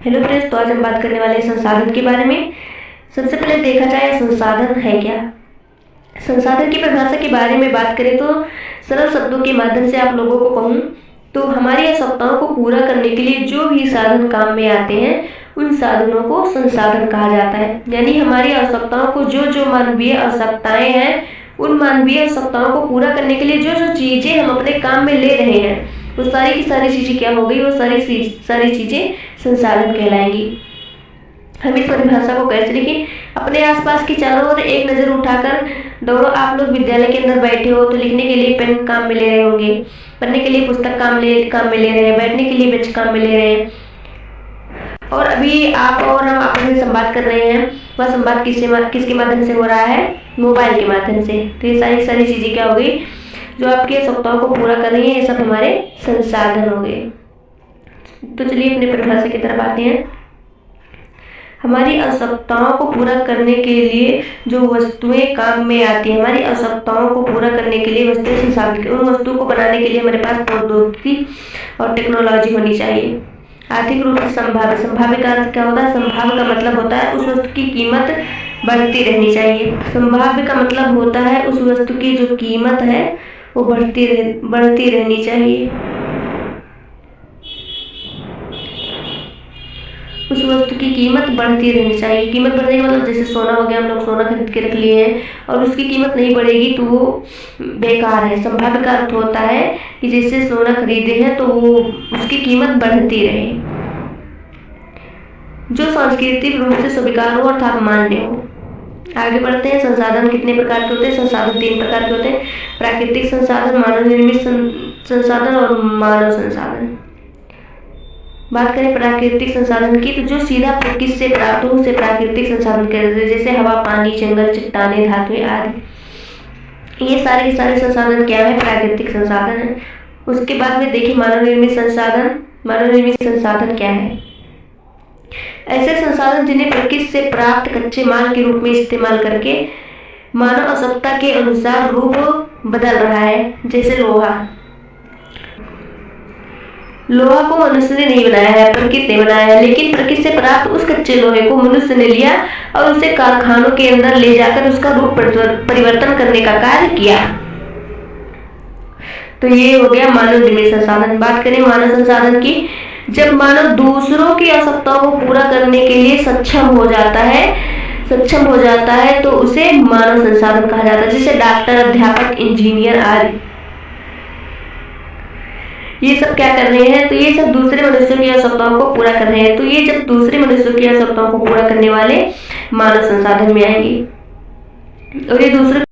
Hello friends, तो आज हम बात करने वाले हैं संसाधन के बारे में। सबसे पहले देखा जाए संसाधन है क्या। संसाधन की परिभाषा के बारे में बात करें तो सरल शब्दों के माध्यम से आप लोगों को कहूँ तो हमारी आवश्यकताओं को पूरा करने के लिए जो भी साधन काम में आते हैं उन साधनों को संसाधन कहा जाता है। यानी हमारी आवश्यकताओं को जो मानवीय आवश्यकताएं हैं उन मानवीय आवश्यकताओं को पूरा करने के लिए जो चीज़ें हम अपने काम में ले रहे हैं वो सारी की सारी चीज़ें क्या हो गई, वो सारी चीज़ें संसाधन कहलाएंगी। हम इस परिभाषा को कैसे लिखें? अपने आसपास की चारों ओर एक नज़र उठाकर दौड़ो। आप लोग विद्यालय के अंदर बैठे हो तो लिखने के लिए पेन काम में ले रहे होंगे, पढ़ने के लिए पुस्तक काम में ले रहे हैं, बैठने के लिए बेंच काम में ले रहे हैं। और अभी आप और हम आपस में संवाद कर रहे हैं, वह संवाद किसके माध्यम से हो रहा है? मोबाइल के माध्यम से। तो ये सारी चीज़ें क्या हो गई, जो आपकी आवश्यकताओं को पूरा कर रही है, ये सब हमारे संसाधन हो गए। तो चलिए अपने परिभाषा की तरफ आते हैं। हमारी आवश्यकताओं को पूरा करने के लिए जो वस्तुएं काम में आती हैं, हमारी आवश्यकताओं को पूरा करने के लिए वस्तुएं संसाधन, उन वस्तुओं को बनाने के लिए हमारे पास प्रौद्योगिकी और टेक्नोलॉजी होनी चाहिए। आर्थिक रूप से संभाव्य का अर्थ क्या होता है? संभाव्य का मतलब होता है उस वस्तु की कीमत बढ़ती रहनी चाहिए। संभाव्य का मतलब होता है उस वस्तु की जो कीमत है वो बढ़ती रहनी चाहिए। उस वस्तु की कीमत बढ़ती रहनी चाहिए। कीमत बढ़ने का मतलब जैसे सोना हो गया, हम लोग सोना खरीद के रख लिए हैं और उसकी कीमत नहीं बढ़ेगी तो वो बेकार है। संभाव्य का अर्थ होता है कि जैसे सोना खरीदे हैं तो वो उसकी कीमत बढ़ती रहे, जो सांस्कृतिक रूप से स्वीकार हो अर्थात मान्य हो। आगे बढ़ते हैं। संसाधन कितने प्रकार के होते हैं? संसाधन 3 प्रकार के होते हैं: प्राकृतिक संसाधन, मानव निर्मित संसाधन और मानव संसाधन। बात करें प्राकृतिक संसाधन की तो जो सीधा प्रकृति से प्राप्त हो उसे प्राकृतिक संसाधन कहते हैं, जैसे हवा, पानी, जंगल, चट्टानें, धातुएं आदि। ये सारे के सारे संसाधन क्या है? प्राकृतिक संसाधन है। उसके बाद में देखिए मानव निर्मित संसाधन। मानव निर्मित संसाधन क्या है? ऐसे संसाधन जिन्हें प्रकृति से प्राप्त कच्चे माल के रूप में इस्तेमाल करके मानव आवश्यकता के अनुसार रूप बदल रहा है। जैसे लोहा को मनुष्य ने नहीं बनाया है, प्रकृति ने बनाया है, लेकिन प्रकृति से प्राप्त उस कच्चे लोहे को मनुष्य ने लिया और उसे कारखानों के अंदर ले जाकर उसका रूप परिवर्तन करने का कार्य किया। तो ये हो गया मानव निर्मित संसाधन। बात करें मानव संसाधन की, जब मानव दूसरों की आवश्यकताओं को पूरा करने के लिए सक्षम हो जाता है तो उसे मानव संसाधन कहा जाता है। जैसे डॉक्टर, अध्यापक, इंजीनियर आदि, ये सब क्या कर रहे हैं? तो ये सब दूसरे मनुष्यों की आवश्यकताओं को पूरा कर रहे हैं। तो ये जब दूसरे मनुष्यों की आवश्यकताओं को पूरा करने वाले मानव संसाधन में आएंगे और ये दूसरे